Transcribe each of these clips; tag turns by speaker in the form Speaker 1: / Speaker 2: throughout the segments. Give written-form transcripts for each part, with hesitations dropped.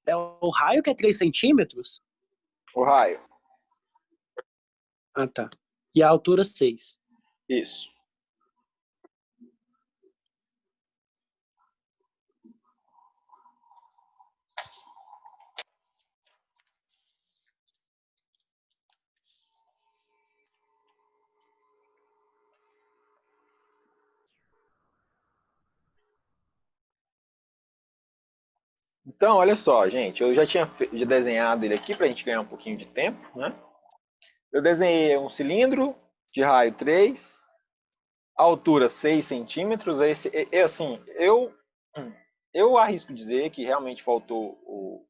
Speaker 1: É o raio que é 3 centímetros?
Speaker 2: O raio.
Speaker 1: Ah, tá. E a altura 6.
Speaker 2: Isso. Então, olha só, gente, eu já tinha desenhado ele aqui para a gente ganhar um pouquinho de tempo, né? Eu desenhei um cilindro de raio 3, altura 6 centímetros. Assim, eu arrisco dizer que realmente faltou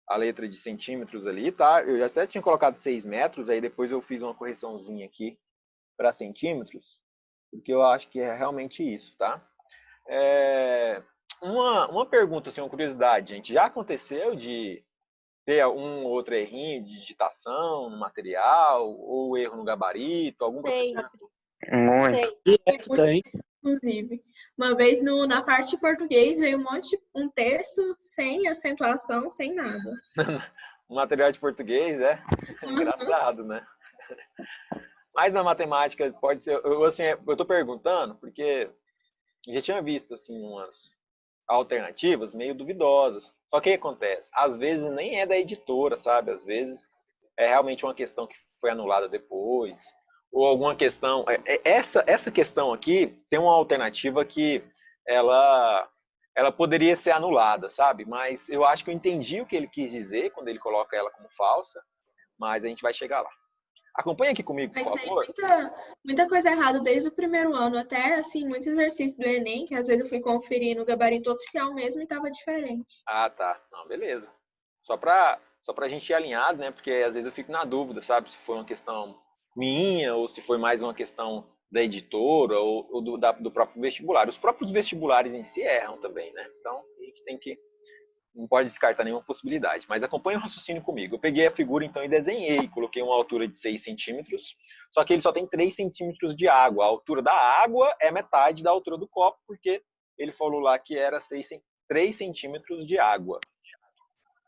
Speaker 2: a letra de centímetros ali, tá? Eu já até tinha colocado 6 metros, aí depois eu fiz uma correçãozinha aqui para centímetros, porque eu acho que é realmente isso, tá? Uma pergunta, assim, uma curiosidade, gente. Já aconteceu de ter um ou outro errinho de digitação no material, ou erro no gabarito, algum
Speaker 3: Tem,
Speaker 2: professor?
Speaker 4: Muito.
Speaker 1: Direto tem.
Speaker 3: inclusive. Uma vez na parte de português veio um texto sem acentuação, sem nada.
Speaker 2: No material de português, é engraçado, né? Mas na matemática pode ser. Eu tô perguntando porque eu já tinha visto assim umas alternativas meio duvidosas. Só que o que acontece? Às vezes nem é da editora, sabe? Às vezes é realmente uma questão que foi anulada depois, ou alguma questão. Essa questão aqui tem uma alternativa que ela, ela poderia ser anulada, sabe? Mas eu acho que eu entendi o que ele quis dizer quando ele coloca ela como falsa, mas a gente vai chegar lá. Acompanha aqui comigo, por
Speaker 3: Mas tem
Speaker 2: favor.
Speaker 3: muita coisa errada desde o primeiro ano, até assim, muitos exercícios do Enem, que às vezes eu fui conferir no gabarito oficial mesmo e estava diferente.
Speaker 2: Ah, tá. Não, beleza. Só pra gente ir alinhado, né? Porque às vezes eu fico na dúvida, sabe? Se foi uma questão minha ou se foi mais uma questão da editora ou do próprio vestibular. Os próprios vestibulares em si erram também, né? Então, a gente tem que não pode descartar nenhuma possibilidade. Mas acompanhe o raciocínio comigo. Eu peguei a figura então e desenhei, coloquei uma altura de 6 centímetros, só que ele só tem 3 centímetros de água. A altura da água é metade da altura do copo, porque ele falou lá que era 3 centímetros de água.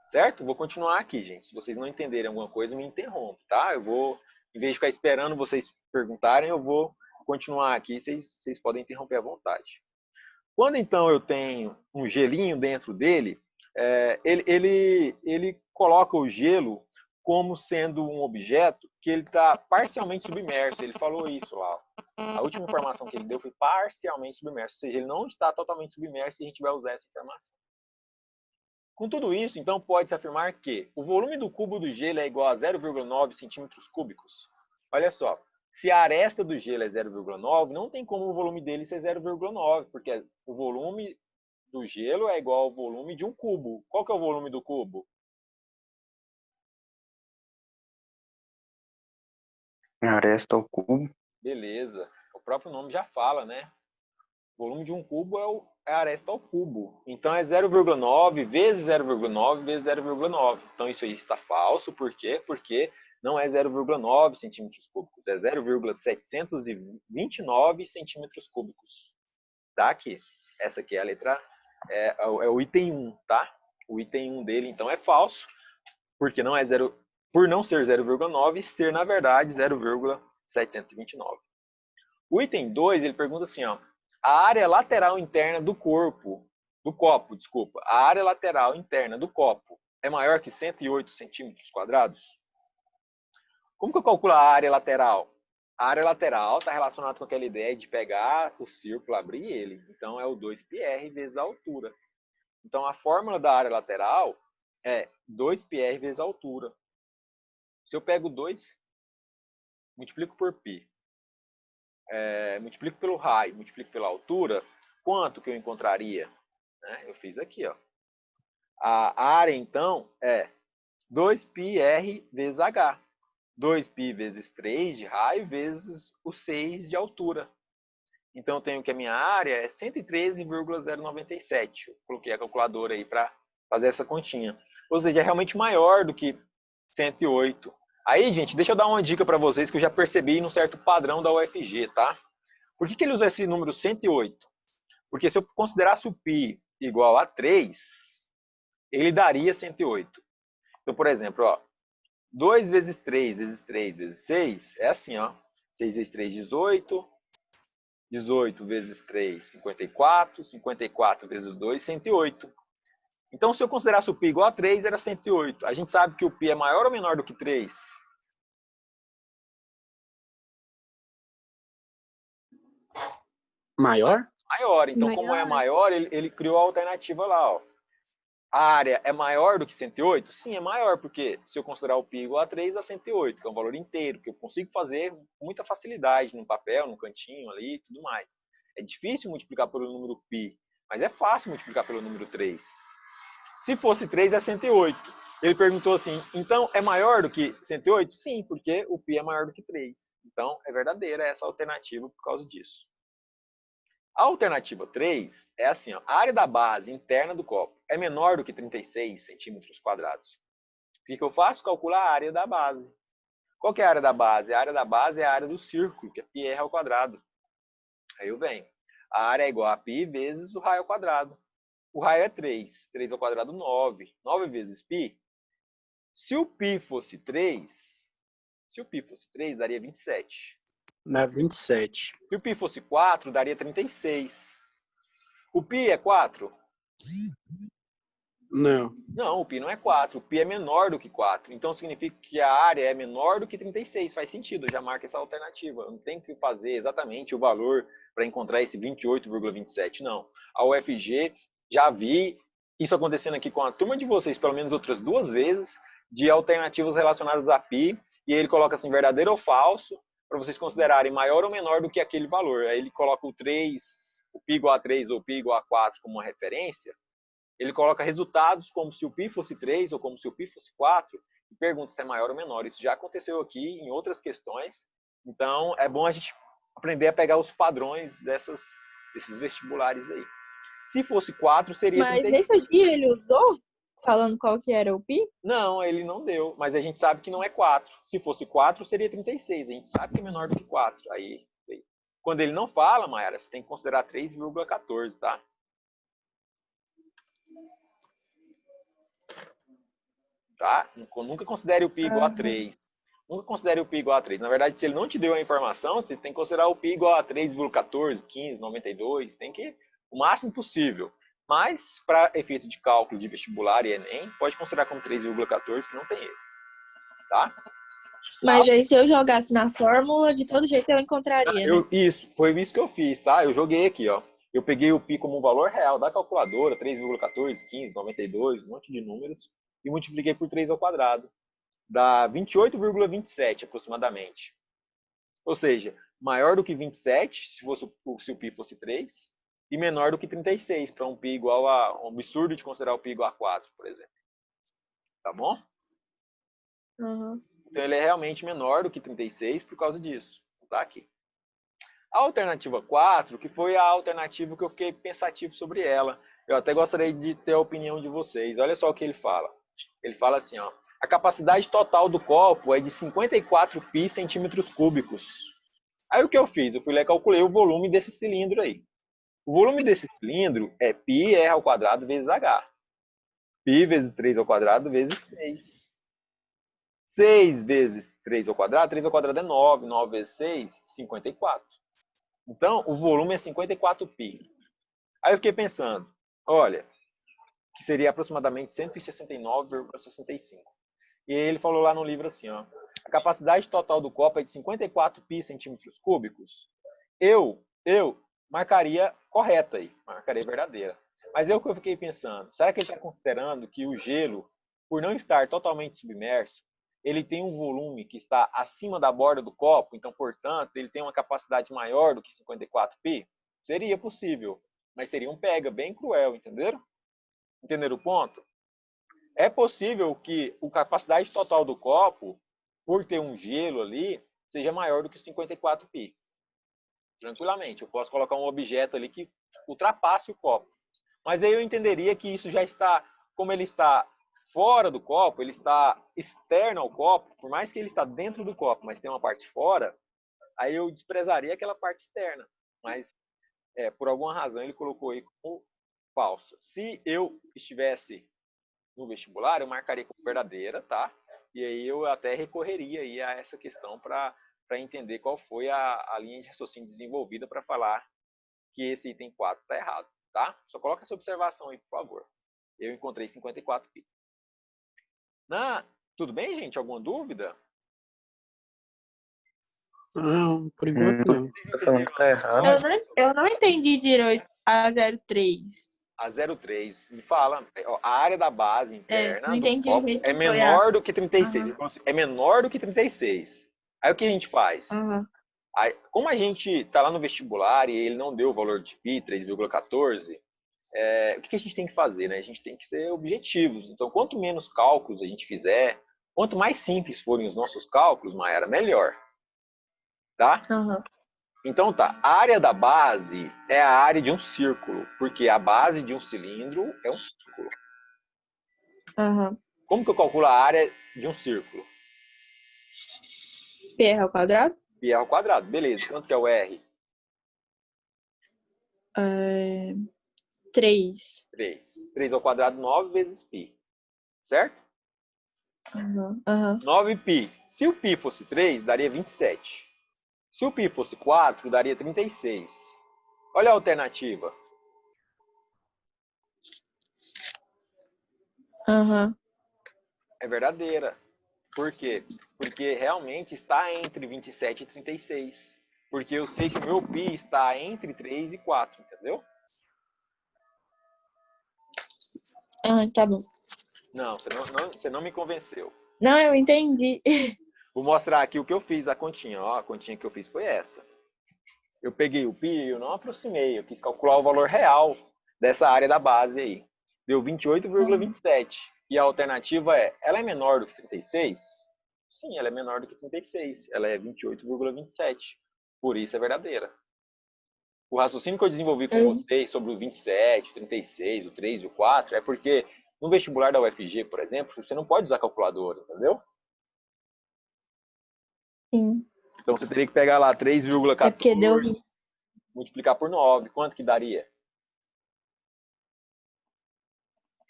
Speaker 2: Certo? Vou continuar aqui, gente. Se vocês não entenderem alguma coisa, me interrompem, tá? Eu vou, em vez de ficar esperando vocês perguntarem, eu vou continuar aqui. Vocês podem interromper à vontade. Quando então eu tenho um gelinho dentro dele, ele coloca o gelo como sendo um objeto que ele está parcialmente submerso. Ele falou isso lá. A última informação que ele deu foi parcialmente submerso, ou seja, ele não está totalmente submerso e a gente vai usar essa informação. Com tudo isso, então, pode-se afirmar que o volume do cubo do gelo é igual a 0,9 centímetros cúbicos. Olha só, se a aresta do gelo é 0,9, não tem como o volume dele ser 0,9, porque o volume do gelo é igual ao volume de um cubo. Qual que é o volume do cubo?
Speaker 4: Aresta ao cubo.
Speaker 2: Beleza. O próprio nome já fala, né? O volume de um cubo é a aresta ao cubo. Então é 0,9 vezes 0,9 vezes 0,9. Então isso aí está falso. Por quê? Porque não é 0,9 centímetros cúbicos, é 0,729 centímetros cúbicos. Tá aqui. Essa aqui é a letra, é o item 1, tá? O item 1 dele, então, é falso, porque não é por não ser 0,9, ser, na verdade, 0,729. O item 2, ele pergunta assim, ó, a área lateral interna do copo, a área lateral interna do copo é maior que 108 centímetros quadrados? Como que eu calculo a área lateral? A área lateral está relacionada com aquela ideia de pegar o círculo, abrir ele. Então, é o 2πr vezes a altura. Então, a fórmula da área lateral é 2πr vezes a altura. Se eu pego 2, multiplico por π, multiplico pelo raio, multiplico pela altura, quanto que eu encontraria? Eu fiz aqui, ó. A área, então, é 2πr vezes h. 2π vezes 3 de raio vezes o 6 de altura. Então, eu tenho que a minha área é 113,097. Eu coloquei a calculadora aí para fazer essa continha. Ou seja, é realmente maior do que 108. Aí, gente, deixa eu dar uma dica para vocês que eu já percebi num certo padrão da UFG, tá? Por que ele usa esse número 108? Porque se eu considerasse o π igual a 3, ele daria 108. Então, por exemplo, ó, 2 vezes 3 vezes 3 vezes 6 é assim, ó. 6 vezes 3, 18. 18 vezes 3, 54. 54 vezes 2, 108. Então, se eu considerasse o π igual a 3, era 108. A gente sabe que o π é maior ou menor do que 3?
Speaker 1: Maior?
Speaker 2: Maior. Então, como é maior, ele criou a alternativa lá, ó. A área é maior do que 108? Sim, é maior, porque se eu considerar o π igual a 3, dá 108, que é um valor inteiro, que eu consigo fazer com muita facilidade no papel, no cantinho ali e tudo mais. É difícil multiplicar pelo número π, mas é fácil multiplicar pelo número 3. Se fosse 3, é 108. Ele perguntou assim, então é maior do que 108? Sim, porque o π é maior do que 3. Então, é verdadeira essa alternativa por causa disso. A alternativa 3 é assim, ó, a área da base interna do copo é menor do que 36 centímetros quadrados. O que eu faço? Calcular a área da base. Qual que é a área da base? A área da base é a área do círculo, que é πr ao quadrado. Aí eu venho. A área é igual a π vezes o raio ao quadrado. O raio é 3. 3 ao quadrado, 9. 9 vezes π. Se o π fosse 3, daria 27.
Speaker 1: Na 27.
Speaker 2: Se o π fosse 4, daria 36. O π é 4?
Speaker 1: Não.
Speaker 2: Não, o π não é 4. O π é menor do que 4. Então, significa que a área é menor do que 36. Faz sentido, eu já marco essa alternativa. Eu não tenho que fazer exatamente o valor para encontrar esse 28,27, não. A UFG, já vi isso acontecendo aqui com a turma de vocês, pelo menos outras 2 vezes, de alternativas relacionadas a π, e ele coloca assim, verdadeiro ou falso, para vocês considerarem maior ou menor do que aquele valor. Aí ele coloca o 3, o π igual a 3 ou o π igual a 4 como uma referência. Ele coloca resultados como se o π fosse 3 ou como se o π fosse 4 e pergunta se é maior ou menor. Isso já aconteceu aqui em outras questões. Então, é bom a gente aprender a pegar os padrões desses vestibulares aí. Se fosse 4, seria
Speaker 5: Mas
Speaker 2: 36.
Speaker 5: nesse dia ele usou, falando qual que era o π?
Speaker 2: Não, ele não deu. Mas a gente sabe que não é 4. Se fosse 4, seria 36. A gente sabe que é menor do que 4. Aí, quando ele não fala, Mayara, você tem que considerar 3,14, tá? Tá? Nunca considere o π igual a 3. Nunca considere o π igual a 3. Na verdade, se ele não te deu a informação, você tem que considerar o π igual a 3,14, 15, 92. Tem que ir o máximo possível. Mas, para efeito de cálculo de vestibular e Enem, pode considerar como 3,14, que não tem erro. Tá?
Speaker 5: Mas aí se eu jogasse na fórmula, de todo jeito eu encontraria, né?
Speaker 2: Isso, foi isso que eu fiz, tá? Eu joguei aqui, ó. Eu peguei o π como um valor real da calculadora, 3,14, 15, 92, um monte de números, e multipliquei por 3 ao quadrado. Dá 28,27 aproximadamente. Ou seja, maior do que 27, se o π fosse 3, e menor do que 36, para um π igual a... um absurdo de considerar o π igual a 4, por exemplo. Tá bom?
Speaker 5: Uhum.
Speaker 2: Então ele é realmente menor do que 36 por causa disso. Tá aqui. A alternativa 4, que foi a alternativa que eu fiquei pensativo sobre ela. Eu até gostaria de ter a opinião de vocês. Olha só o que ele fala. Ele fala assim, ó. A capacidade total do copo é de 54 π centímetros cúbicos. Aí o que eu fiz? Eu fui lá e calculei o volume desse cilindro aí. O volume desse cilindro é πr ao quadrado vezes h. Π vezes 3 ao quadrado vezes 6. 6 vezes 3 ao quadrado é 9. 9 vezes 6, 54. Então, o volume é 54 π. Aí eu fiquei pensando, olha, que seria aproximadamente 169,65. E ele falou lá no livro assim, ó, a capacidade total do copo é de 54 π centímetros cúbicos. Eu marcaria correta aí, marcaria verdadeira. Mas é o que eu fiquei pensando, será que ele está considerando que o gelo, por não estar totalmente submerso, ele tem um volume que está acima da borda do copo, então, portanto, ele tem uma capacidade maior do que 54 π? Seria possível, mas seria um pega bem cruel, entenderam? Entenderam o ponto? É possível que a capacidade total do copo, por ter um gelo ali, seja maior do que 54 π. Tranquilamente, eu posso colocar um objeto ali que ultrapasse o copo. Mas aí eu entenderia que isso já está, como ele está fora do copo, ele está externo ao copo, por mais que ele está dentro do copo, mas tem uma parte fora, aí eu desprezaria aquela parte externa. Mas, por alguma razão, ele colocou aí como falsa. Se eu estivesse no vestibular, eu marcaria como verdadeira, tá? E aí eu até recorreria aí a essa questão para entender qual foi a linha de raciocínio desenvolvida para falar que esse item 4 está errado, tá? Só coloca essa observação aí, por favor. Eu encontrei 54 pi. Tudo bem, gente? Alguma dúvida?
Speaker 1: Não, por enquanto não.
Speaker 4: Tá falando que tá errado.
Speaker 5: Eu não entendi direito a 03.
Speaker 2: A 03 me fala, ó, a área da base interna
Speaker 5: Não
Speaker 2: do
Speaker 5: entendi o
Speaker 2: copo
Speaker 5: jeito
Speaker 2: é
Speaker 5: que foi a.
Speaker 2: menor do que 36.
Speaker 5: Aham.
Speaker 2: Ele falou assim, é menor do que 36. Aí o que a gente faz?
Speaker 5: Aham.
Speaker 2: Aí, como a gente está lá no vestibular e ele não deu o valor de π, 3,14, o que a gente tem que fazer? Né? A gente tem que ser objetivos. Então, quanto menos cálculos a gente fizer, quanto mais simples forem os nossos cálculos, Mayara, melhor. Tá?
Speaker 5: Aham.
Speaker 2: Então tá, a área da base é a área de um círculo, porque a base de um cilindro é um círculo.
Speaker 5: Aham.
Speaker 2: Como que eu calculo a área de um círculo?
Speaker 5: PR ao quadrado?
Speaker 2: Π ao quadrado, beleza. Quanto que é o R?
Speaker 5: 3.
Speaker 2: 3. 3 ao quadrado, 9 vezes π. Certo?
Speaker 5: Aham.
Speaker 2: 9π. Se o π fosse 3, daria 27. Se o π fosse 4, daria 36. Olha a alternativa.
Speaker 5: Aham.
Speaker 2: É verdadeira. Por quê? Porque realmente está entre 27 e 36. Porque eu sei que o meu π está entre 3 e 4, entendeu?
Speaker 5: Ah, tá bom.
Speaker 2: Não, você não me convenceu.
Speaker 5: Não, eu entendi.
Speaker 2: Vou mostrar aqui o que eu fiz, a continha. Ó, a continha que eu fiz foi essa. Eu peguei o π e eu não aproximei. Eu quis calcular o valor real dessa área da base aí. Deu 28,27. E a alternativa ela é menor do que 36? Sim, ela é menor do que 36. Ela é 28,27. Por isso é verdadeira. O raciocínio que eu desenvolvi com vocês sobre o 27, o 36, o 3 e o 4 é porque no vestibular da UFG, por exemplo, você não pode usar calculadora, entendeu?
Speaker 5: Sim.
Speaker 2: Então você teria que pegar lá 3,14,
Speaker 5: É porque deu
Speaker 2: multiplicar por 9. Quanto que daria?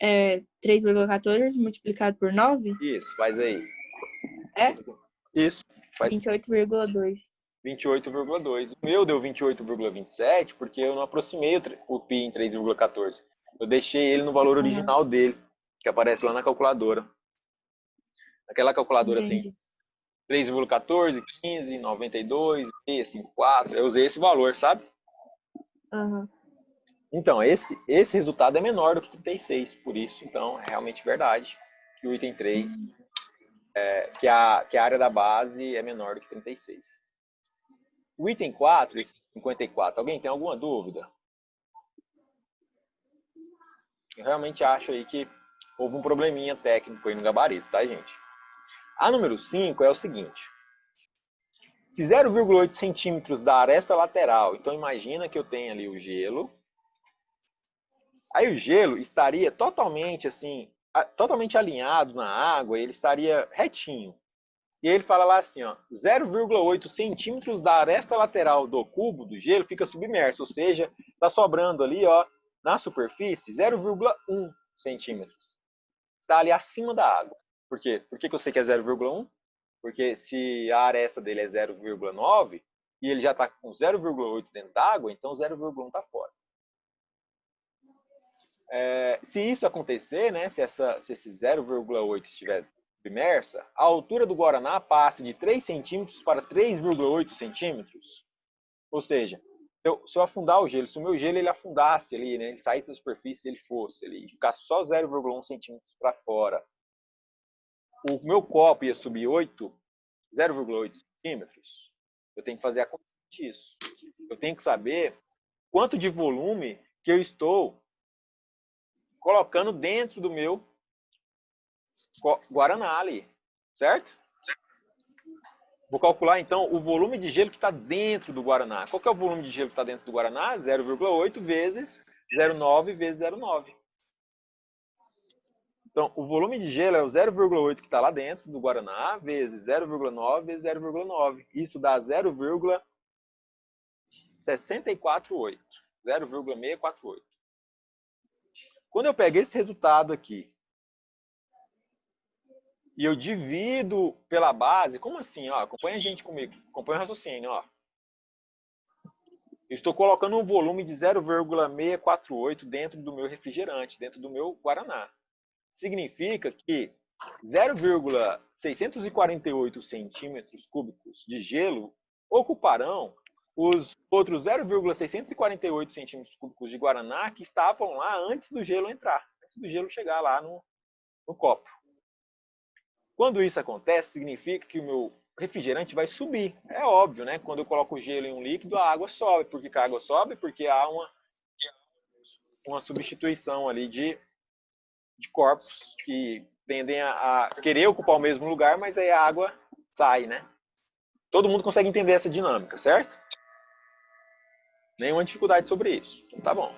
Speaker 5: 3,14 multiplicado por 9?
Speaker 2: Isso, faz aí.
Speaker 5: É?
Speaker 2: Isso, faz
Speaker 5: 28,2.
Speaker 2: 28,2. O meu deu 28,27 porque eu não aproximei o π em 3,14. Eu deixei ele no valor original dele, que aparece lá na calculadora. Naquela calculadora assim,
Speaker 5: Entendi.
Speaker 2: 3,14, 15, 92, 54. Eu usei esse valor, sabe?
Speaker 5: Aham.
Speaker 2: Então, esse resultado é menor do que 36. Por isso, então, é realmente verdade que o item 3, que a área da base é menor do que 36. O item 4, esse 54, alguém tem alguma dúvida? Eu realmente acho aí que houve um probleminha técnico aí no gabarito, tá, gente? A número 5 é o seguinte. Se 0,8 centímetros da aresta lateral, então imagina que eu tenho ali o gelo. Aí o gelo estaria totalmente assim, totalmente alinhado na água, ele estaria retinho. E aí ele fala lá assim, ó, 0,8 centímetros da aresta lateral do cubo do gelo fica submerso, ou seja, está sobrando ali, ó, na superfície 0,1 centímetros. Está ali acima da água. Por quê? Por que eu sei que é 0,1? Porque se a aresta dele é 0,9 e ele já está com 0,8 dentro da água, então 0,1 está fora. Se isso acontecer, né, se esse 0,8 estiver submersa, a altura do Guaraná passa de 3 centímetros para 3,8 centímetros. Ou seja, se eu afundar o gelo, se o meu gelo ele afundasse ali, né, ele saísse da superfície, ele fosse ali, ficasse só 0,1 centímetros para fora, o meu copo ia subir 0,8 centímetros. Eu tenho que fazer a conta disso. Eu tenho que saber quanto de volume que eu estou colocando dentro do meu Guaraná ali, certo? Vou calcular, então, o volume de gelo que está dentro do Guaraná. Qual que é o volume de gelo que está dentro do Guaraná? 0,8 vezes 0,9 vezes 0,9. Então, o volume de gelo é o 0,8 que está lá dentro do Guaraná, vezes 0,9 vezes 0,9. Isso dá 0,648. 0,648. Quando eu pego esse resultado aqui e eu divido pela base. Como assim? Ó, acompanha a gente comigo, acompanha o raciocínio. Ó. Eu estou colocando um volume de 0,648 dentro do meu refrigerante, dentro do meu Guaraná. Significa que 0,648 centímetros cúbicos de gelo ocuparão os outros 0,648 centímetros cúbicos de Guaraná que estavam lá antes do gelo entrar, antes do gelo chegar lá no copo. Quando isso acontece, significa que o meu refrigerante vai subir. É óbvio, né? Quando eu coloco o gelo em um líquido, a água sobe. Por que a água sobe? Porque há uma substituição ali de corpos que tendem a querer ocupar o mesmo lugar, mas aí a água sai, né? Todo mundo consegue entender essa dinâmica, certo? Nenhuma dificuldade sobre isso. Então, tá bom.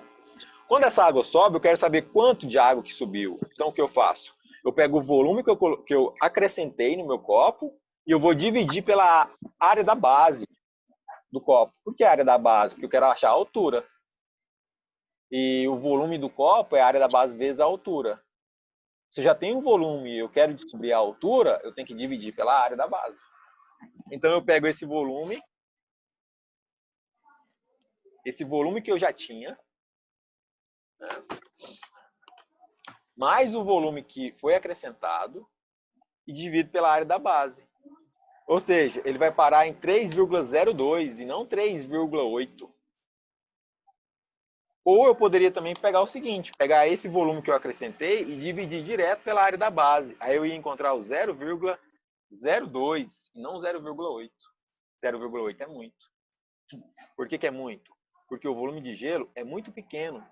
Speaker 2: Quando essa água sobe, eu quero saber quanto de água que subiu. Então, o que eu faço? Eu pego o volume que eu acrescentei no meu copo e eu vou dividir pela área da base do copo. Por que a área da base? Porque eu quero achar a altura. E o volume do copo é a área da base vezes a altura. Se eu já tenho um volume e eu quero descobrir a altura, eu tenho que dividir pela área da base. Então, eu pego esse volume que eu já tinha, né, mais o volume que foi acrescentado e divido pela área da base. Ou seja, ele vai parar em 3,02 e não 3,8. Ou eu poderia também pegar o seguinte, pegar esse volume que eu acrescentei e dividir direto pela área da base. Aí eu ia encontrar o 0,02 e não 0,8. 0,8 é muito. Por que é muito? Porque o volume de gelo é muito pequeno,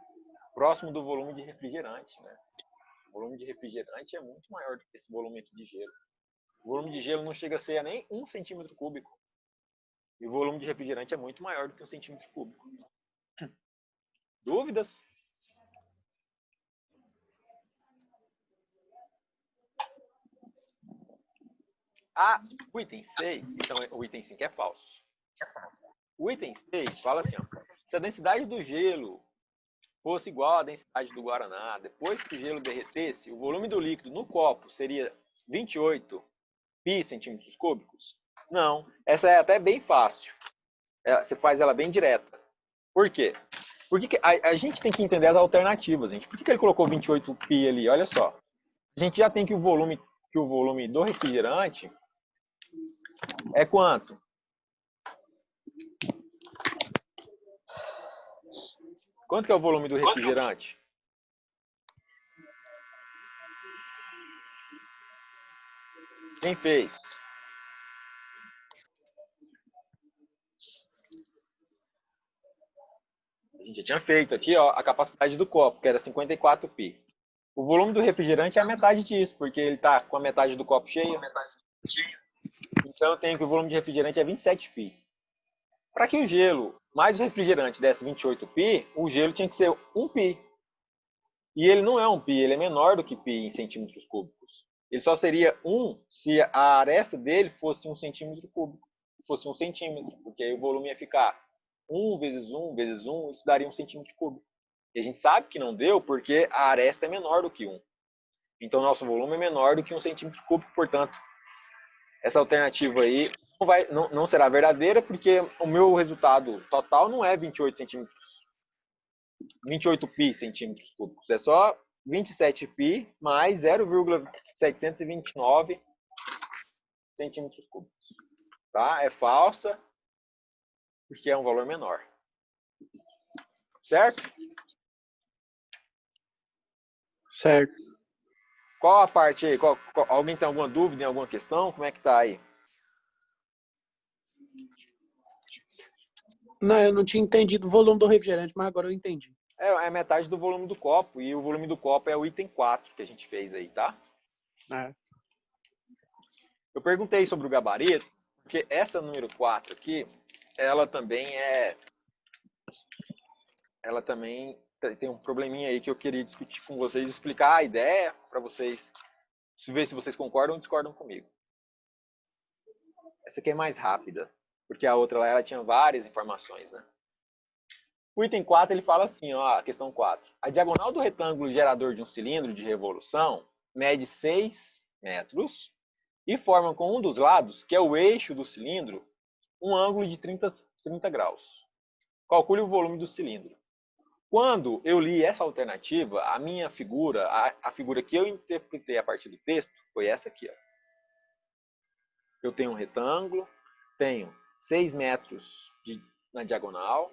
Speaker 2: próximo do volume de refrigerante, né? O volume de refrigerante é muito maior do que esse volume aqui de gelo. O volume de gelo não chega a ser nem 1 centímetro cúbico. E o volume de refrigerante é muito maior do que 1 centímetro cúbico. Dúvidas? O item 6, então o item 5 é falso. O item 6 fala assim, ó, se a densidade do gelo fosse igual à densidade do Guaraná, depois que o gelo derretesse, o volume do líquido no copo seria 28 pi centímetros cúbicos? Não, essa é até bem fácil. Você faz ela bem direta. Por quê? Porque a gente tem que entender as alternativas, gente. Por que ele colocou 28 pi ali? Olha só. A gente já tem que o volume do refrigerante é quanto? Quanto que é o volume do refrigerante? Quem fez? A gente já tinha feito aqui, ó, a capacidade do copo, que era 54 pi. O volume do refrigerante é a metade disso, porque ele está com a metade do copo cheio. Então eu tenho que o volume de refrigerante é 27 pi. Para que o gelo mais o refrigerante desse 28 pi, o gelo tinha que ser 1 pi. E ele não é 1 pi, ele é menor do que pi em centímetros cúbicos. Ele só seria 1 se a aresta dele fosse 1 centímetro cúbico. Fosse 1 centímetro, porque aí o volume ia ficar 1 vezes 1 vezes 1, isso daria 1 centímetro cúbico. E a gente sabe que não deu porque a aresta é menor do que 1. Então, nosso volume é menor do que 1 centímetro cúbico, portanto, essa alternativa aí não será verdadeira, porque o meu resultado total não é 28 pi centímetros cúbicos, é só 27 pi mais 0,729 centímetros cúbicos. Tá? É falsa, porque é um valor menor. Certo?
Speaker 1: Certo.
Speaker 2: Qual a parte aí? Alguém tem alguma dúvida em alguma questão? Como é que tá aí?
Speaker 1: Não, eu não tinha entendido o volume do refrigerante, mas agora eu entendi.
Speaker 2: É metade do volume do copo, e o volume do copo é o item 4 que a gente fez aí, tá?
Speaker 1: É.
Speaker 2: Eu perguntei sobre o gabarito, porque essa número 4 aqui, ela também tem um probleminha aí que eu queria discutir com vocês, explicar a ideia para vocês, ver se vocês concordam ou discordam comigo. Essa aqui é mais rápida, porque a outra lá ela tinha várias informações, né? O item 4 ele fala assim, ó, a questão 4. A diagonal do retângulo gerador de um cilindro de revolução mede 6 metros e formam com um dos lados, que é o eixo do cilindro, um ângulo de 30 graus. Calcule o volume do cilindro. Quando eu li essa alternativa, a minha figura, a figura que eu interpretei a partir do texto, foi essa aqui. Ó. Eu tenho um retângulo, tenho 6 metros na diagonal,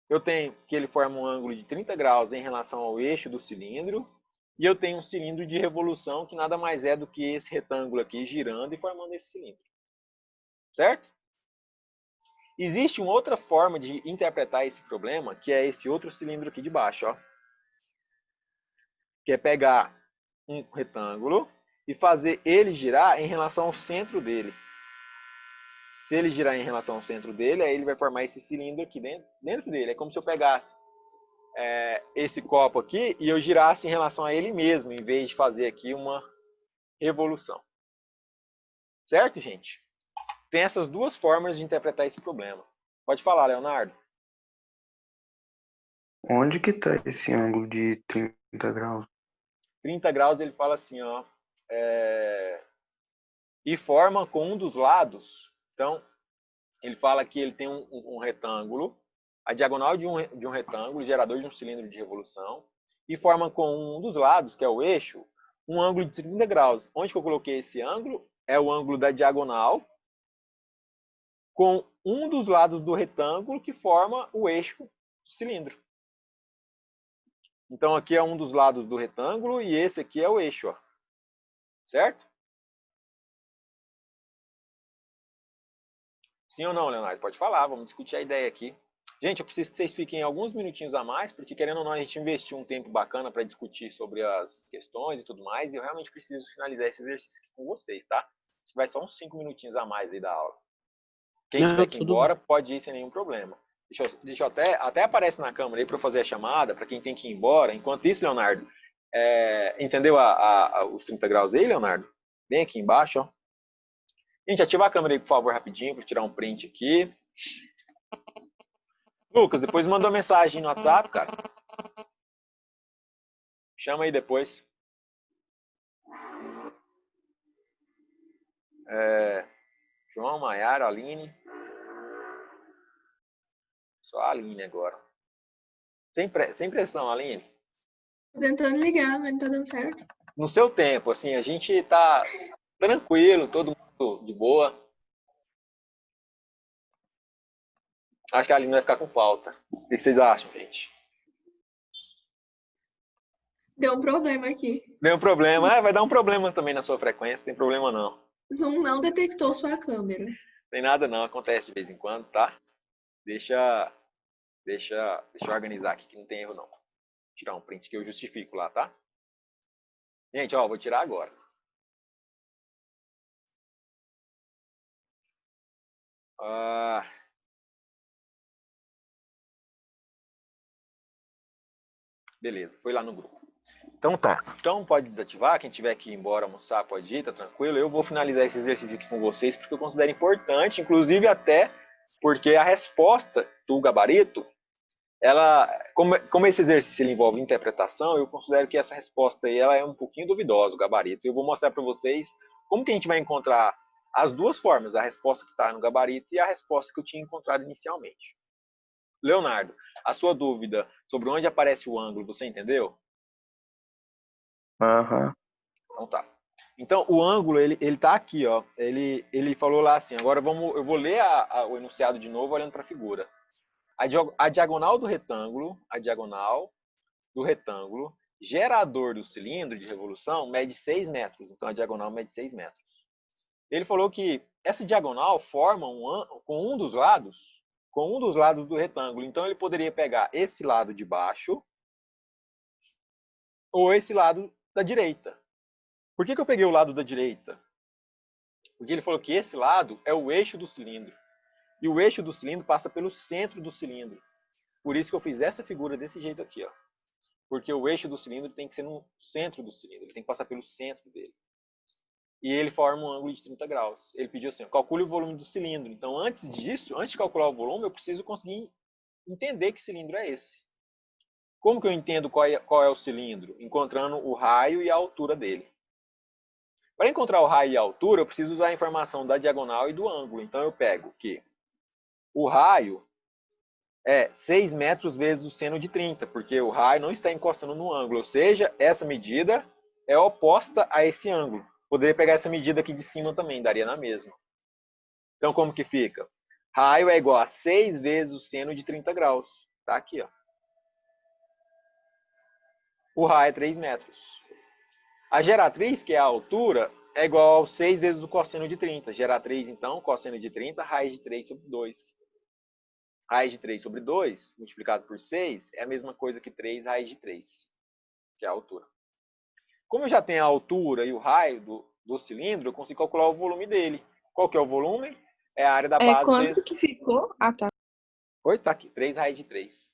Speaker 2: eu tenho que ele forma um ângulo de 30 graus em relação ao eixo do cilindro, e eu tenho um cilindro de revolução que nada mais é do que esse retângulo aqui girando e formando esse cilindro. Certo? Existe uma outra forma de interpretar esse problema, que é esse outro cilindro aqui de baixo, ó. Que é pegar um retângulo e fazer ele girar em relação ao centro dele. Se ele girar em relação ao centro dele, aí ele vai formar esse cilindro aqui dentro dele. É como se eu pegasse esse copo aqui e eu girasse em relação a ele mesmo, em vez de fazer aqui uma revolução. Certo, gente? Tem essas duas formas de interpretar esse problema. Pode falar, Leonardo.
Speaker 4: Onde que tá esse ângulo de 30 graus?
Speaker 2: 30 graus ele fala assim, ó. E forma com um dos lados. Então, ele fala que ele tem um retângulo, a diagonal de um retângulo, gerador de um cilindro de revolução, e forma com um dos lados, que é o eixo, um ângulo de 30 graus. Onde que eu coloquei esse ângulo? É o ângulo da diagonal com um dos lados do retângulo que forma o eixo do cilindro. Então, aqui é um dos lados do retângulo e esse aqui é o eixo, ó. Certo? Sim ou não, Leonardo? Pode falar, vamos discutir a ideia aqui. Gente, eu preciso que vocês fiquem alguns minutinhos a mais, porque querendo ou não, a gente investiu um tempo bacana para discutir sobre as questões e tudo mais, e eu realmente preciso finalizar esse exercício aqui com vocês, tá? Vai só uns 5 minutinhos a mais aí da aula. Quem tiver que ir embora, pode ir sem nenhum problema. Deixa eu até aparece na câmera aí para eu fazer a chamada, para quem tem que ir embora. Enquanto isso, Leonardo, entendeu os 30 graus aí, Leonardo? Bem aqui embaixo, ó. Gente, ativa a câmera aí, por favor, rapidinho, para tirar um print aqui. Lucas, depois manda uma mensagem no WhatsApp, cara. Chama aí depois. João, Maiara, Aline. Só a Aline agora. Sem pressão, Aline.
Speaker 3: Tô tentando ligar, mas não tá dando certo.
Speaker 2: No seu tempo, assim, a gente tá tranquilo, todo mundo de boa. Acho que a Aline vai ficar com falta. O que vocês acham, gente?
Speaker 3: Deu um problema aqui.
Speaker 2: Deu um problema. Vai dar um problema também na sua frequência, não tem problema não.
Speaker 3: Zoom não detectou sua câmera.
Speaker 2: Tem nada não, acontece de vez em quando, tá? Deixa eu organizar aqui que não tem erro não. Vou tirar um print que eu justifico lá, tá? Gente, ó, vou tirar agora. Beleza, foi lá no grupo. Então tá. Então pode desativar, quem tiver que ir embora almoçar pode ir, tá tranquilo. Eu vou finalizar esse exercício aqui com vocês porque eu considero importante, inclusive até porque a resposta do gabarito, ela, como esse exercício ele envolve interpretação, eu considero que essa resposta aí ela é um pouquinho duvidosa, o gabarito. Eu vou mostrar para vocês como que a gente vai encontrar as duas formas, a resposta que está no gabarito e a resposta que eu tinha encontrado inicialmente. Leonardo, a sua dúvida sobre onde aparece o ângulo, você entendeu?
Speaker 4: Aham.
Speaker 2: Então tá. Então o ângulo ele tá aqui, ó. Ele falou lá assim. Agora eu vou ler o enunciado de novo olhando para a figura. A diagonal do retângulo, gerador do cilindro de revolução mede 6 metros. Então a diagonal mede 6 metros. Ele falou que essa diagonal forma com um dos lados do retângulo. Então ele poderia pegar esse lado de baixo ou esse lado da direita. Por que eu peguei o lado da direita? Porque ele falou que esse lado é o eixo do cilindro. E o eixo do cilindro passa pelo centro do cilindro. Por isso que eu fiz essa figura desse jeito aqui, ó. Porque o eixo do cilindro tem que ser no centro do cilindro. Ele tem que passar pelo centro dele. E ele forma um ângulo de 30 graus. Ele pediu assim, calcule o volume do cilindro. Então, antes disso, antes de calcular o volume, eu preciso conseguir entender que cilindro é esse. Como que eu entendo qual é o cilindro? Encontrando o raio e a altura dele. Para encontrar o raio e a altura, eu preciso usar a informação da diagonal e do ângulo. Então, eu pego que o raio é 6 metros vezes o seno de 30, porque o raio não está encostando no ângulo. Ou seja, essa medida é oposta a esse ângulo. Poderia pegar essa medida aqui de cima também, daria na mesma. Então, como que fica? Raio é igual a 6 vezes o seno de 30 graus. Tá aqui, ó. O raio é 3 metros. A geratriz, que é a altura, é igual a 6 vezes o cosseno de 30. Geratriz, então, cosseno de 30, raiz de 3 sobre 2. Raiz de 3 sobre 2, multiplicado por 6, é a mesma coisa que 3 raiz de 3, que é a altura. Como eu já tenho a altura e o raio do cilindro, eu consigo calcular o volume dele. Qual que é o volume? É a área da base
Speaker 5: Quanto
Speaker 2: vezes...
Speaker 5: que ficou? Ah, tá.
Speaker 2: Oi, tá aqui, 3 raiz de 3.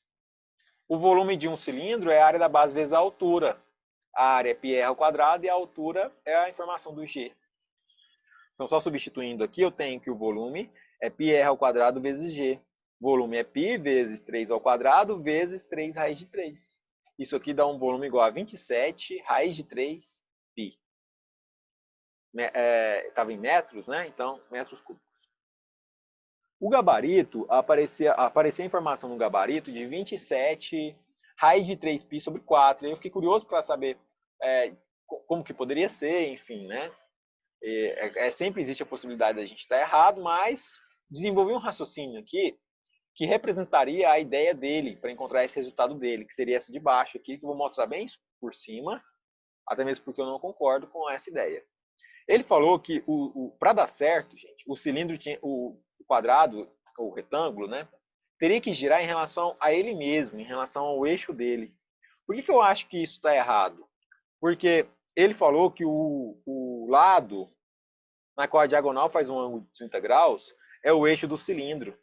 Speaker 2: O volume de um cilindro é a área da base vezes a altura. A área é πr ao quadrado e a altura é a informação do g. Então, só substituindo aqui, eu tenho que o volume é πr ao quadrado vezes g. O volume é π vezes 3 ao quadrado vezes 3 raiz de 3. Isso aqui dá um volume igual a 27 raiz de 3 π. Estava em metros, né? Então, metros cúbicos. O gabarito, aparecia a informação no gabarito de 27 raiz de 3 π sobre 4. Eu fiquei curioso para saber como que poderia ser, enfim, né? Sempre existe a possibilidade da gente estar errado, mas desenvolvi um raciocínio aqui que representaria a ideia dele para encontrar esse resultado dele, que seria essa de baixo aqui, que eu vou mostrar bem por cima, até mesmo porque eu não concordo com essa ideia. Ele falou que para dar certo, gente, o cilindro tinha o quadrado, ou retângulo, né, teria que girar em relação a ele mesmo, em relação ao eixo dele. Por que eu acho que isso está errado? Porque ele falou que o lado na qual a diagonal faz um ângulo de 30 graus é o eixo do cilindro.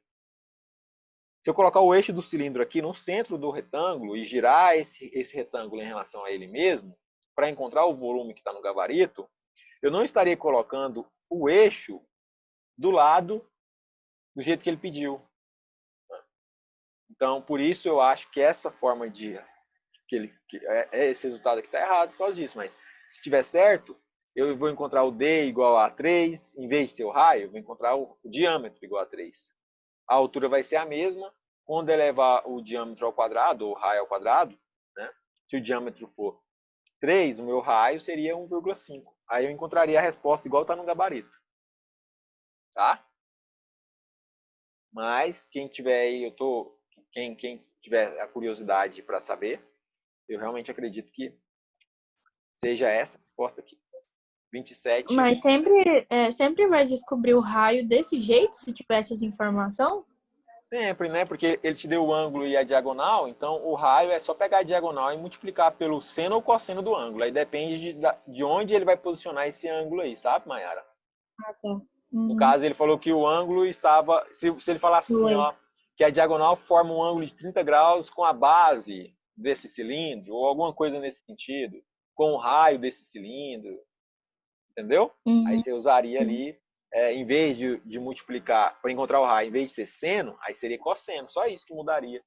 Speaker 2: Se eu colocar o eixo do cilindro aqui no centro do retângulo e girar esse retângulo em relação a ele mesmo, para encontrar o volume que está no gabarito, eu não estaria colocando o eixo do lado do jeito que ele pediu. Então, por isso eu acho que essa forma de... esse resultado aqui está errado por causa disso, mas se estiver certo, eu vou encontrar o D igual a 3, em vez de ser o raio, eu vou encontrar o diâmetro igual a 3. A altura vai ser a mesma. Quando elevar o diâmetro ao quadrado, ou raio ao quadrado, né? Se o diâmetro for 3, o meu raio seria 1,5. Aí eu encontraria a resposta igual está no gabarito. Tá? Mas quem tiver aí, quem tiver a curiosidade para saber, eu realmente acredito que seja essa a resposta aqui. 27.
Speaker 5: Mas sempre vai descobrir o raio desse jeito, se tiver essas informações?
Speaker 2: Sempre, né? Porque ele te deu o ângulo e a diagonal, então o raio é só pegar a diagonal e multiplicar pelo seno ou cosseno do ângulo. Aí depende de onde ele vai posicionar esse ângulo aí, sabe, Mayara?
Speaker 5: Ah, tá.
Speaker 2: No caso, ele falou que o ângulo estava... Se ele falasse assim, ó, que a diagonal forma um ângulo de 30 graus com a base desse cilindro, ou alguma coisa nesse sentido, com o raio desse cilindro, entendeu? Aí você usaria ali, em vez de multiplicar para encontrar o raio, em vez de ser seno, aí seria cosseno. Só isso que mudaria.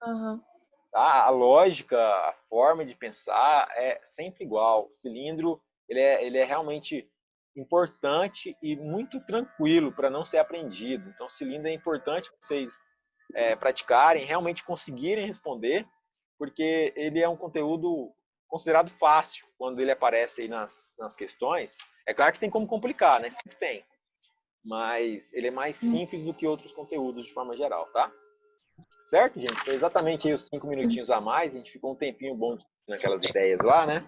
Speaker 5: Uhum.
Speaker 2: Tá? A lógica, a forma de pensar é sempre igual. O cilindro ele é realmente importante e muito tranquilo para não ser aprendido. Então, o cilindro é importante vocês praticarem, realmente conseguirem responder, porque ele é um conteúdo considerado fácil quando ele aparece aí nas questões. É claro que tem como complicar, né? Sempre tem. Mas ele é mais simples do que outros conteúdos de forma geral, tá? Certo, gente? Foi exatamente aí os 5 minutinhos a mais. A gente ficou um tempinho bom naquelas ideias lá, né?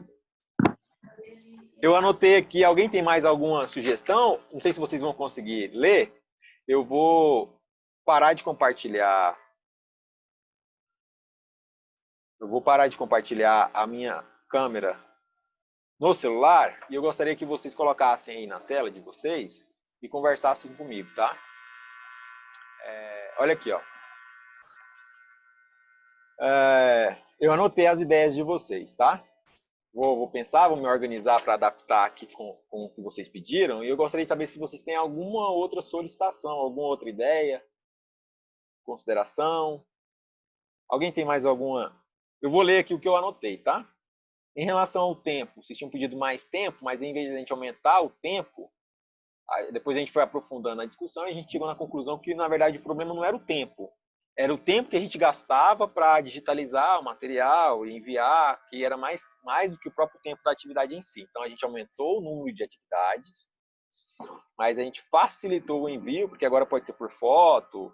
Speaker 2: Eu anotei aqui. Alguém tem mais alguma sugestão? Não sei se vocês vão conseguir ler. Eu vou parar de compartilhar. Eu vou parar de compartilhar a minha câmera no celular e eu gostaria que vocês colocassem aí na tela de vocês e conversassem comigo, tá? Olha aqui, ó. Eu anotei as ideias de vocês, tá? Vou pensar, vou me organizar para adaptar aqui com o que vocês pediram e eu gostaria de saber se vocês têm alguma outra solicitação, alguma outra ideia, consideração. Alguém tem mais alguma? Eu vou ler aqui o que eu anotei, tá? Em relação ao tempo, vocês tinham pedido mais tempo, mas em vez de a gente aumentar o tempo, depois a gente foi aprofundando a discussão e a gente chegou na conclusão que, na verdade, o problema não era o tempo. Era o tempo que a gente gastava para digitalizar o material e enviar, que era mais do que o próprio tempo da atividade em si. Então, a gente aumentou o número de atividades, mas a gente facilitou o envio, porque agora pode ser por foto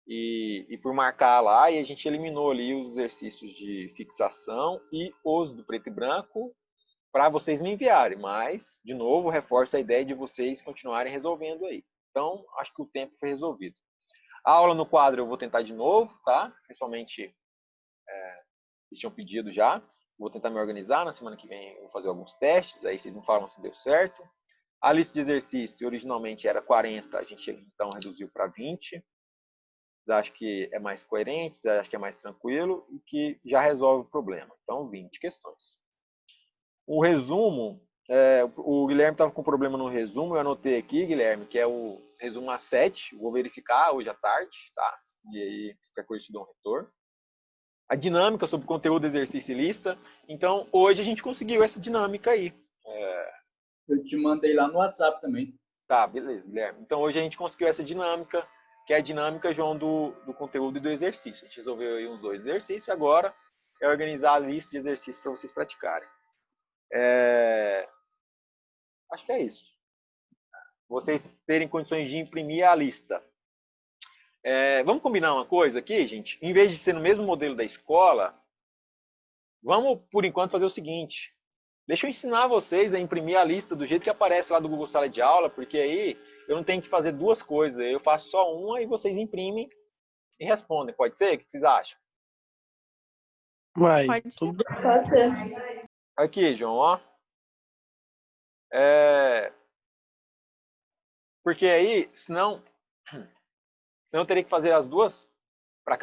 Speaker 2: e por marcar lá, e a gente eliminou ali os exercícios de fixação e os do preto e branco para vocês me enviarem, mas, de novo, reforço a ideia de vocês continuarem resolvendo aí. Então, acho que o tempo foi resolvido. A aula no quadro eu vou tentar de novo, tá? Principalmente, eles tinham pedido já. Vou tentar me organizar, na semana que vem eu vou fazer alguns testes, aí vocês me falam se deu certo. A lista de exercícios originalmente era 40, a gente então reduziu para 20. Vocês acham que é mais coerente, vocês acham que é mais tranquilo e que já resolve o problema. Então, 20 questões. O resumo, o Guilherme estava com problema no resumo, eu anotei aqui, Guilherme, que é o resumo A7, vou verificar hoje à tarde, tá? E aí, qualquer coisa te dou um retorno. A dinâmica sobre conteúdo, exercício e lista. Então, hoje a gente conseguiu essa dinâmica aí.
Speaker 6: Eu te mandei lá no WhatsApp também.
Speaker 2: Tá, beleza, Guilherme. Então, hoje a gente conseguiu essa dinâmica, que é a dinâmica, João, do conteúdo e do exercício. A gente resolveu aí uns 2 exercícios, agora é organizar a lista de exercícios para vocês praticarem. Acho que é isso. Vocês terem condições de imprimir a lista. Vamos combinar uma coisa aqui, gente? Em vez de ser no mesmo modelo da escola, vamos, por enquanto, fazer o seguinte. Deixa eu ensinar vocês a imprimir a lista do jeito que aparece lá do Google Sala de Aula, porque aí eu não tenho que fazer 2 coisas. Eu faço só uma e vocês imprimem e respondem. Pode ser? O que vocês acham?
Speaker 1: Uai,
Speaker 5: Pode ser.
Speaker 1: tudo
Speaker 5: Pode ser.
Speaker 2: Aqui, João, ó. Porque aí, senão eu teria que fazer as duas. Para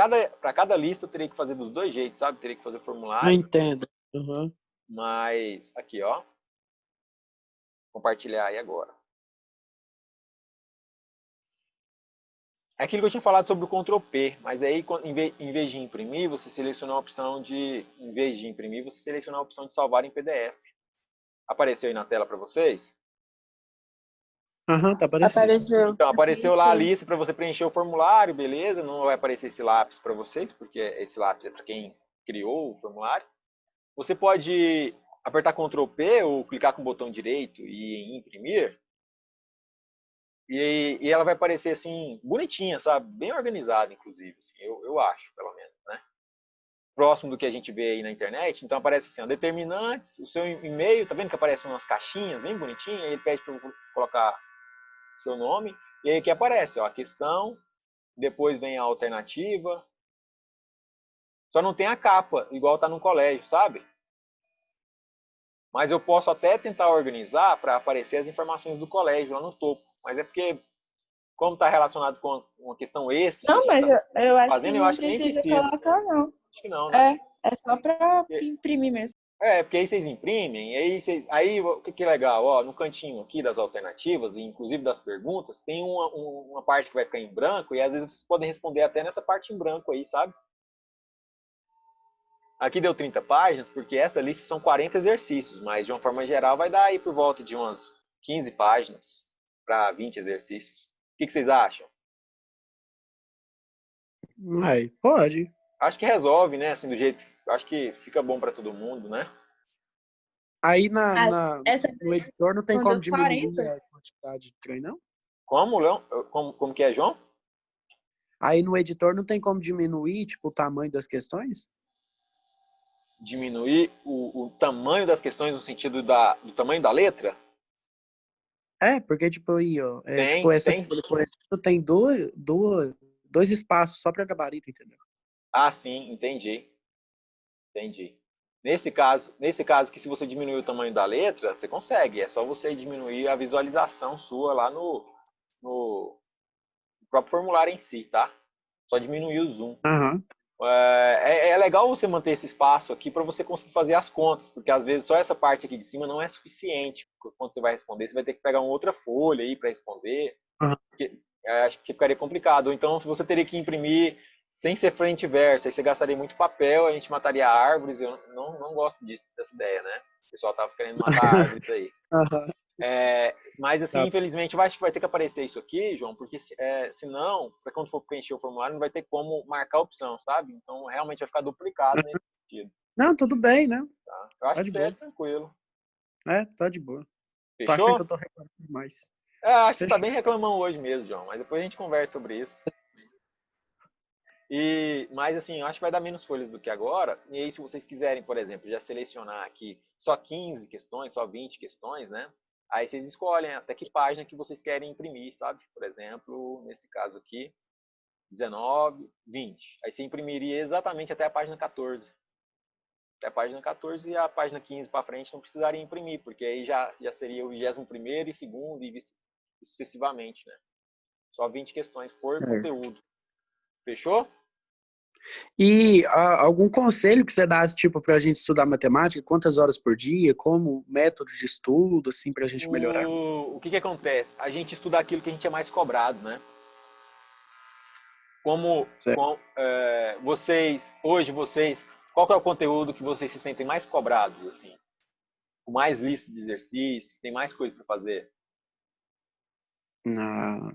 Speaker 2: cada lista, eu teria que fazer dos 2 jeitos, sabe? Teria que fazer
Speaker 1: não
Speaker 2: formulário.
Speaker 1: entendo. Uhum.
Speaker 2: Mas, aqui, ó. Compartilhar aí agora. É aquilo que eu tinha falado sobre o Ctrl P, mas aí, em vez de imprimir, você seleciona a opção de, em vez de imprimir, você seleciona a opção de salvar em PDF. Apareceu aí na tela para vocês?
Speaker 1: Aham, tá aparecendo.
Speaker 5: Apareceu.
Speaker 2: Então, apareceu lá a lista para você preencher o formulário, beleza? Não vai aparecer esse lápis para vocês, porque esse lápis é para quem criou o formulário. Você pode apertar Ctrl P ou clicar com o botão direito e imprimir. E ela vai aparecer assim, bonitinha, sabe? Bem organizada, inclusive. Assim, eu acho, pelo menos, né? Próximo do que a gente vê aí na internet. Então aparece assim, ó, determinantes, o seu e-mail, tá vendo que aparecem umas caixinhas bem bonitinhas? Aí ele pede para colocar seu nome. E aí que aparece, ó, a questão, depois vem a alternativa. Só não tem a capa, igual tá no colégio, sabe? Mas eu posso até tentar organizar para aparecer as informações do colégio lá no topo. Mas é porque, como está relacionado com uma questão extra que a
Speaker 5: Não,
Speaker 2: gente
Speaker 5: mas
Speaker 2: tá
Speaker 5: eu acho que
Speaker 2: fazendo, eu
Speaker 5: não
Speaker 2: acho que nem
Speaker 5: precisa
Speaker 2: precisa.
Speaker 5: colocar, não.
Speaker 2: Acho que não, né?
Speaker 5: É só pra imprimir mesmo.
Speaker 2: Porque aí vocês imprimem, aí o que é legal, ó, no cantinho aqui das alternativas, e inclusive das perguntas, tem uma parte que vai ficar em branco, e às vezes vocês podem responder até nessa parte em branco aí, sabe? Aqui deu 30 páginas, porque essa lista são 40 exercícios, mas de uma forma geral vai dar aí por volta de umas 15 páginas para 20 exercícios. O que vocês acham?
Speaker 1: Uai, pode.
Speaker 2: Acho que resolve, né? Assim, do jeito. Acho que fica bom para todo mundo, né?
Speaker 1: Aí
Speaker 5: Essa
Speaker 1: no editor não tem
Speaker 5: quando
Speaker 1: como
Speaker 5: os
Speaker 1: diminuir
Speaker 5: 40.
Speaker 1: a quantidade de trem, não?
Speaker 2: Como, Leão? Como que é, João?
Speaker 1: Aí no editor não tem como diminuir, tipo, o tamanho das questões?
Speaker 2: Diminuir o tamanho das questões no sentido do tamanho da letra?
Speaker 1: Porque, tipo, aí, ó,
Speaker 2: Tem,
Speaker 1: tipo, essa
Speaker 2: tem.
Speaker 1: folha, por exemplo, tem dois espaços só para gabarito, entendeu?
Speaker 2: Ah, sim, entendi. Entendi. Nesse caso que se você diminuir o tamanho da letra, você consegue. É só você diminuir a visualização sua lá no próprio formulário em si, tá? Só diminuir o zoom.
Speaker 1: Aham.
Speaker 2: É legal você manter esse espaço aqui para você conseguir fazer as contas, porque às vezes só essa parte aqui de cima não é suficiente. Quando você vai responder, você vai ter que pegar uma outra folha aí para responder.
Speaker 1: Aham.
Speaker 2: Acho que ficaria complicado. Então, você teria que imprimir sem ser frente e verso. Aí você gastaria muito papel, a gente mataria árvores. Eu não gosto dessa ideia, né? O pessoal tava querendo matar árvores aí.
Speaker 1: Aham.
Speaker 2: Mas, assim,
Speaker 1: Tá.
Speaker 2: infelizmente, eu acho que vai ter que aparecer isso aqui, João, porque senão, para quando for preencher o formulário, não vai ter como marcar a opção, sabe? Então, realmente vai ficar duplicado nesse sentido.
Speaker 1: Não, tudo bem, né?
Speaker 2: Tá? Eu acho
Speaker 1: Tá
Speaker 2: que
Speaker 1: de
Speaker 2: isso aí é
Speaker 1: boa.
Speaker 2: tranquilo.
Speaker 1: Tá de boa. Tô achando que
Speaker 2: Fechou?
Speaker 1: eu tô reclamando demais.
Speaker 2: Acho que você tá
Speaker 1: Fechou.
Speaker 2: bem reclamão hoje mesmo, João, mas depois a gente conversa sobre isso. Mas, assim, eu acho que vai dar menos folhas do que agora. E aí, se vocês quiserem, por exemplo, já selecionar aqui só 15 questões, só 20 questões, né? Aí vocês escolhem até que página que vocês querem imprimir, sabe? Por exemplo, nesse caso aqui, 19, 20. Aí você imprimiria exatamente até a página 14. Até a página 14 e a página 15 para frente não precisaria imprimir, porque aí já seria o 21º e segundo e sucessivamente, né? Só 20 questões por
Speaker 1: Certo.
Speaker 2: conteúdo. Fechou?
Speaker 1: E algum conselho que você dá, tipo, pra gente estudar matemática? Quantas horas por dia? Como método de estudo, assim, pra gente melhorar?
Speaker 2: O que acontece? A gente estuda aquilo que a gente é mais cobrado, né?
Speaker 1: Certo.
Speaker 2: Vocês, qual que é o conteúdo que vocês se sentem mais cobrados, assim? Com mais lista de exercícios, tem mais coisa para fazer?
Speaker 1: Na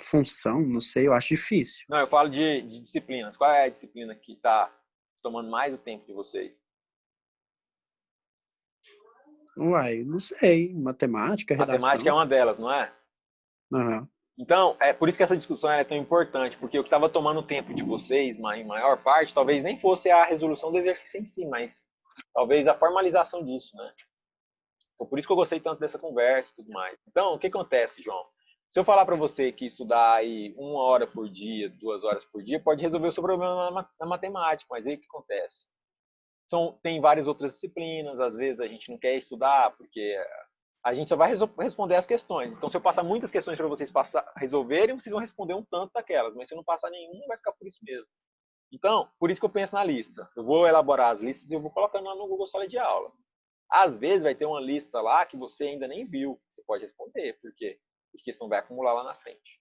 Speaker 1: função, não sei, eu acho difícil.
Speaker 2: Não, eu falo de disciplinas. Qual é a disciplina que está tomando mais o tempo de vocês?
Speaker 1: Uai, não sei. Matemática,
Speaker 2: Matemática é
Speaker 1: redação.
Speaker 2: uma delas, não é?
Speaker 1: Aham.
Speaker 2: Então, é por isso que essa discussão é tão importante, porque o que estava tomando o tempo de vocês, em maior parte, talvez nem fosse a resolução do exercício em si, mas talvez a formalização disso, né? Então, por isso que eu gostei tanto dessa conversa e tudo mais. Então, o que acontece, João? Se eu falar para você que estudar aí 1 hora por dia, 2 horas por dia, pode resolver o seu problema na matemática, mas aí o que acontece? Tem várias outras disciplinas, às vezes a gente não quer estudar porque a gente só vai responder as questões. Então, se eu passar muitas questões para vocês resolverem, vocês vão responder um tanto daquelas, mas se eu não passar nenhuma, vai ficar por isso mesmo. Então, por isso que eu penso na lista. Eu vou elaborar as listas e eu vou colocando lá no Google Sala de Aula. Às vezes vai ter uma lista lá que você ainda nem viu, você pode responder, por quê? Porque isso não vai acumular lá na frente.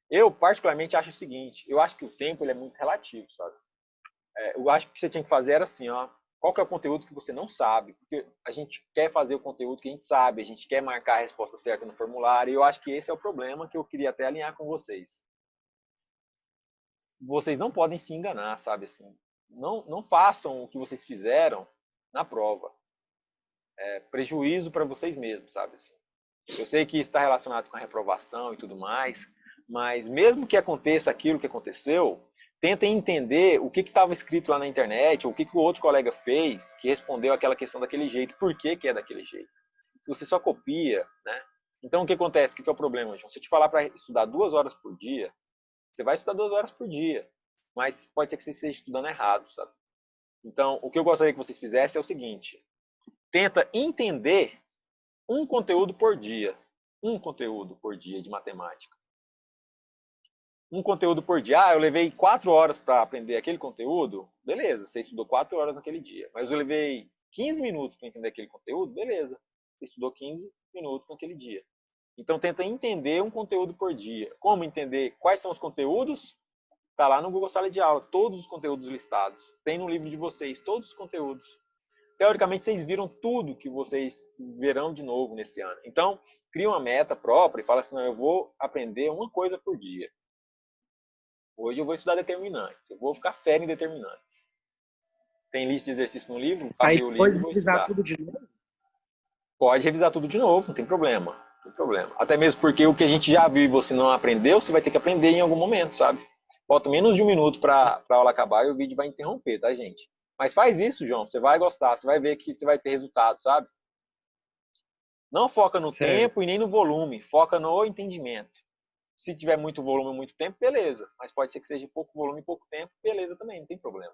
Speaker 2: Eu, particularmente, acho o seguinte, eu acho que o tempo ele é muito relativo, sabe? Eu acho que o que você tinha que fazer era assim, ó, qual que é o conteúdo que você não sabe? Porque a gente quer fazer o conteúdo que a gente sabe, a gente quer marcar a resposta certa no formulário, e eu acho que esse é o problema que eu queria até alinhar com vocês. Vocês não podem se enganar, sabe? Assim, não façam o que vocês fizeram na prova. É prejuízo para vocês mesmos, sabe? Assim, eu sei que está relacionado com a reprovação e tudo mais, mas mesmo que aconteça aquilo que aconteceu, tentem entender o que estava escrito lá na internet, ou o que o outro colega fez, que respondeu aquela questão daquele jeito, por que é daquele jeito. Se você só copia, né? Então, o que acontece? O que é o problema, João? Se eu te falar para estudar 2 horas por dia, você vai estudar 2 horas por dia, mas pode ser que você esteja estudando errado, sabe? Então, o que eu gostaria que vocês fizessem é o seguinte, tenta entender um conteúdo por dia. Um conteúdo por dia de matemática. Um conteúdo por dia. Eu levei 4 horas para aprender aquele conteúdo. Beleza, você estudou 4 horas naquele dia. Mas eu levei 15 minutos para entender aquele conteúdo. Beleza, você estudou 15 minutos naquele dia. Então, tenta entender um conteúdo por dia. Como entender quais são os conteúdos? Está lá no Google Sala de Aula. Todos os conteúdos listados. Tem no livro de vocês todos os conteúdos. Teoricamente, vocês viram tudo que vocês verão de novo nesse ano. Então, cria uma meta própria e fala assim, não, eu vou aprender uma coisa por dia. Hoje eu vou estudar determinantes. Eu vou ficar fera em determinantes. Tem lista de exercício no livro?
Speaker 1: Aí
Speaker 2: Abri o livro
Speaker 1: depois
Speaker 2: e vou
Speaker 1: revisar
Speaker 2: estudar.
Speaker 1: tudo de novo.
Speaker 2: Pode revisar tudo de novo, não tem problema. Não tem problema. Até mesmo porque o que a gente já viu e você não aprendeu, você vai ter que aprender em algum momento, sabe? Falta menos de 1 minuto para a aula acabar e o vídeo vai interromper, tá, gente? Mas faz isso, João. Você vai gostar, você vai ver que você vai ter resultado, sabe? Não foca no
Speaker 1: Certo.
Speaker 2: tempo e nem no volume, foca no entendimento. Se tiver muito volume e muito tempo, beleza. Mas pode ser que seja pouco volume e pouco tempo, beleza também, não tem problema.